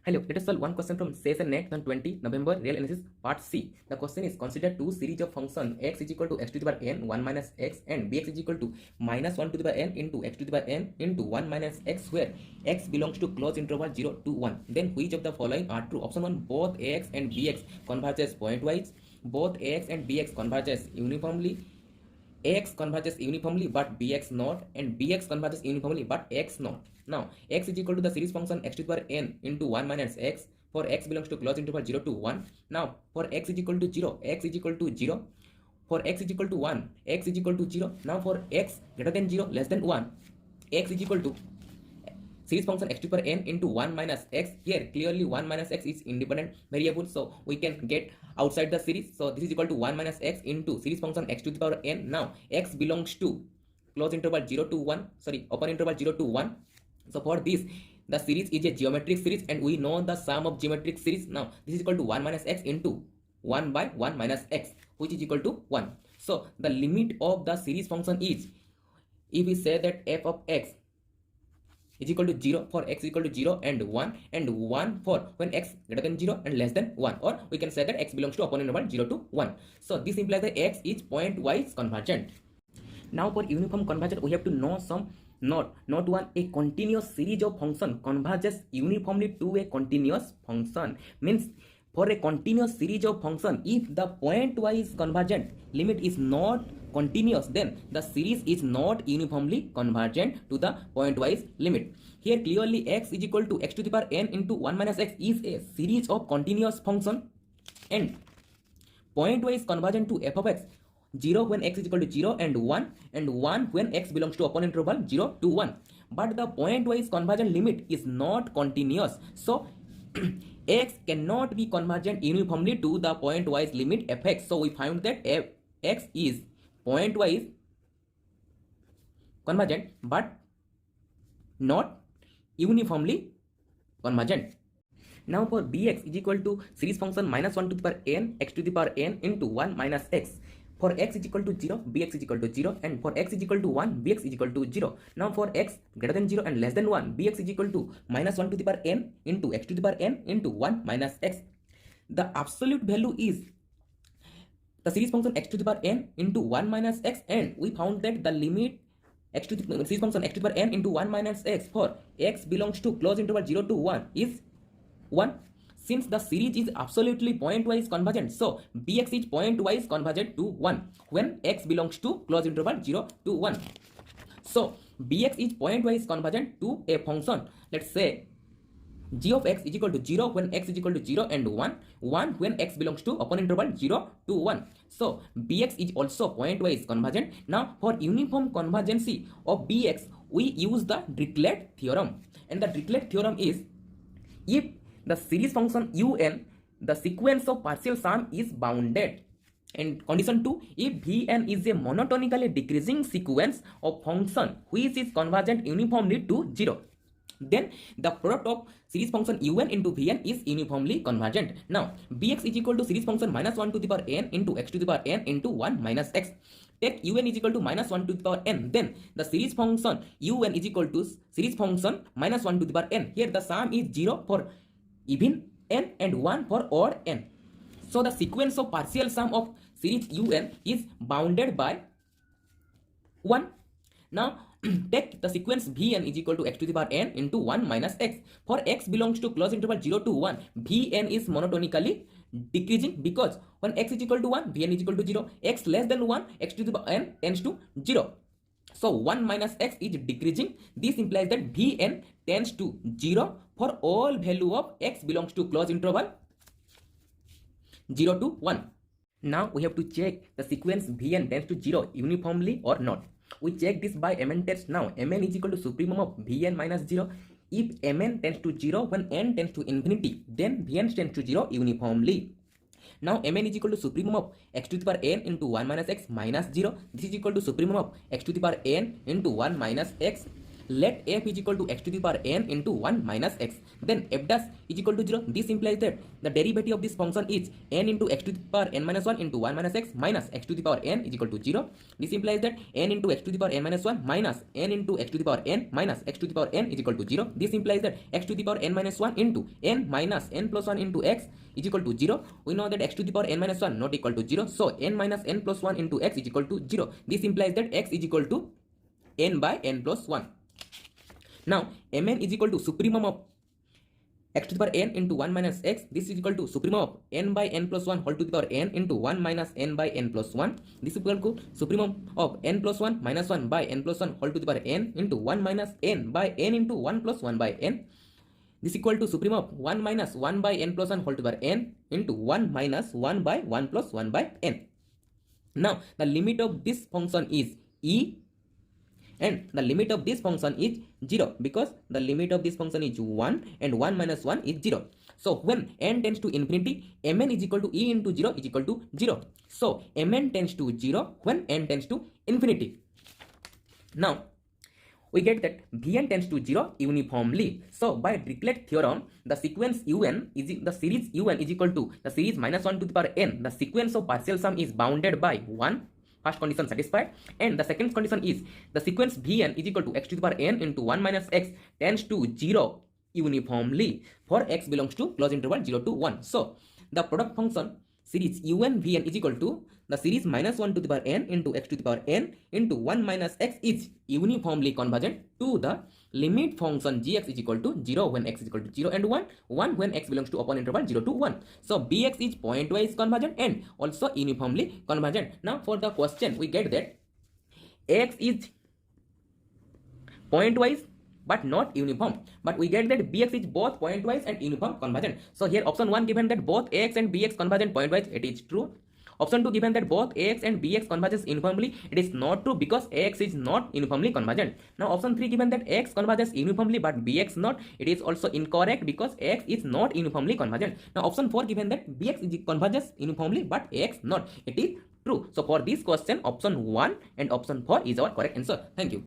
Hello, let us solve one question from session net on 20 November real analysis part C. The question is consider two series of function x is equal to x to the power n 1 minus x and bx is equal to minus 1 to the power n into x to the power n into 1 minus x where x belongs to closed interval 0 to 1. Then which of the following are true? Option 1, both ax and bx converges pointwise, both ax and bx converges uniformly, ax converges uniformly but bx not, and bx converges uniformly but x not. Now x is equal to the series function x to the power n into 1 minus x for x belongs to closed interval 0 to 1. Now for x is equal to 0, x is equal to 0. For x is equal to 1, x is equal to 0. Now for x greater than 0 less than 1, x is equal to series function x to the power n into 1 minus x. Here clearly 1 minus x is independent variable, so we can get outside the series. So this is equal to 1 minus x into series function x to the power n. Now x belongs to close interval 0 to 1, sorry, open interval 0 to 1. So for this the series is a geometric series and we know the sum of geometric series. Now this is equal to 1 minus x into 1 by 1 minus x, which is equal to 1. So the limit of the series function is, if we say that f of x is equal to 0 for x equal to 0 and 1 for when x greater than 0 and less than 1, or we can say that x belongs to open interval 0 to 1. So this implies that x is pointwise convergent. Now for uniform convergence we have to know some not one. A continuous series of function converges uniformly to a continuous function. Means for a continuous series of function, if the pointwise convergent limit is not continuous, then the series is not uniformly convergent to the pointwise limit. Here clearly x is equal to x to the power n into 1 minus x is a series of continuous function and pointwise convergent to f of x 0 when x is equal to 0 and 1 when x belongs to open interval 0 to 1. But the pointwise convergent limit is not continuous, so x cannot be convergent uniformly to the pointwise limit fx. So we found that x is pointwise convergent but not uniformly convergent. Now for bx is equal to series function minus 1 to the power n x to the power n into 1 minus x. For x is equal to 0, bx is equal to 0, and for x is equal to 1, bx is equal to 0. Now for x greater than 0 and less than 1, bx is equal to minus 1 to the power n into x to the power n into 1 minus x. The absolute value is the series function x to the power n into 1 minus x, and we found that the limit x to the series function x to the power n into 1 minus x for x belongs to closed interval 0 to 1 is 1. Since the series is absolutely pointwise convergent, so bx is pointwise convergent to 1 when x belongs to closed interval 0 to 1. So bx is pointwise convergent to a function. Let's say g of x is equal to 0 when x is equal to 0 and 1 when x belongs to open interval 0 to 1. So bx is also pointwise convergent. Now for uniform convergency of bx, we use the Dirichlet theorem, and the Dirichlet theorem is, if the series function un, the sequence of partial sum is bounded. And condition 2, if Vn is a monotonically decreasing sequence of function which is convergent uniformly to 0, then the product of series function un into Vn is uniformly convergent. Now bx is equal to series function minus 1 to the power n into x to the power n into 1 minus x. Take un is equal to minus 1 to the power n, then the series function un is equal to series function minus 1 to the power n. Here the sum is 0 for even n and 1 for odd n. So the sequence of partial sum of series un is bounded by 1. Now take the sequence Vn is equal to x to the power n into 1 minus x. For x belongs to closed interval 0 to 1, Vn is monotonically decreasing because when x is equal to 1, Vn is equal to 0. X less than 1, x to the power n tends to 0. So 1 minus x is decreasing. This implies that Vn tends to 0 for all value of x belongs to closed interval 0 to 1. Now we have to check the sequence Vn tends to 0 uniformly or not. We check this by Mn test. Now Mn is equal to supremum of Vn minus 0. If Mn tends to 0 when n tends to infinity, then Vn tends to 0 uniformly. Now Mn is equal to supremum of x to the power n into 1 minus x minus 0. This is equal to supremum of x to the power n into 1 minus x. let f is equal to x to the power n into 1 minus x, then f dash is equal to 0. This implies that the derivative of this function is n into x to the power n minus 1 into 1 minus x minus x to the power n is equal to 0. This implies that n into x to the power n minus 1 minus n into x to the power n minus x to the power n is equal to 0. This implies that x to the power n minus 1 into n minus n plus 1 into x is equal to 0. We know that x to the power n minus 1 not equal to 0. So n minus n plus 1 into x is equal to 0. This implies that x is equal to n by n plus 1. Now mn is equal to supremum of x to the power n into 1 minus x. This is equal to supremum of n by n plus 1 whole to the power n into 1 minus n by n plus 1. This is equal to supremum of n plus 1 minus 1 by n plus 1 whole to the power n into 1 minus n by n into 1 plus 1 by n. This is equal to supremum of 1 minus 1 by n plus 1 whole to the power n into 1 minus 1 by 1 plus 1 by n. Now the limit of this function is e, and the limit of this function is 0, because the limit of this function is 1 and 1 minus 1 is 0. So when n tends to infinity, mn is equal to e into 0 is equal to 0. So mn tends to 0 when n tends to infinity. Now we get that Vn tends to 0 uniformly. So by Dirichlet theorem, the sequence un is the series un is equal to the series minus 1 to the power n. The sequence of partial sum is bounded by 1. First condition satisfied. And the second condition is the sequence Vn is equal to x to the power n into 1 minus x tends to 0 uniformly for x belongs to closed interval 0 to 1. So the product function series un Vn is equal to the series minus 1 to the power n into x to the power n into 1 minus x is uniformly convergent to the limit function gx is equal to 0 when x is equal to 0 and 1, 1 when x belongs to open interval 0 to 1. So bx is pointwise convergent and also uniformly convergent. Now for the question we get that x is pointwise but not uniform, but we get that bx is both pointwise and uniform convergent. So here option 1 given that both ax and bx convergent pointwise, it is true. Option 2 given that both ax and bx converges uniformly, it is not true because ax is not uniformly convergent. Now option 3 given that x converges uniformly but bx not, it is also incorrect because x is not uniformly convergent. Now option 4 given that bx converges uniformly but ax not, it is true. So for this question option 1 and option 4 is our correct answer. Thank you.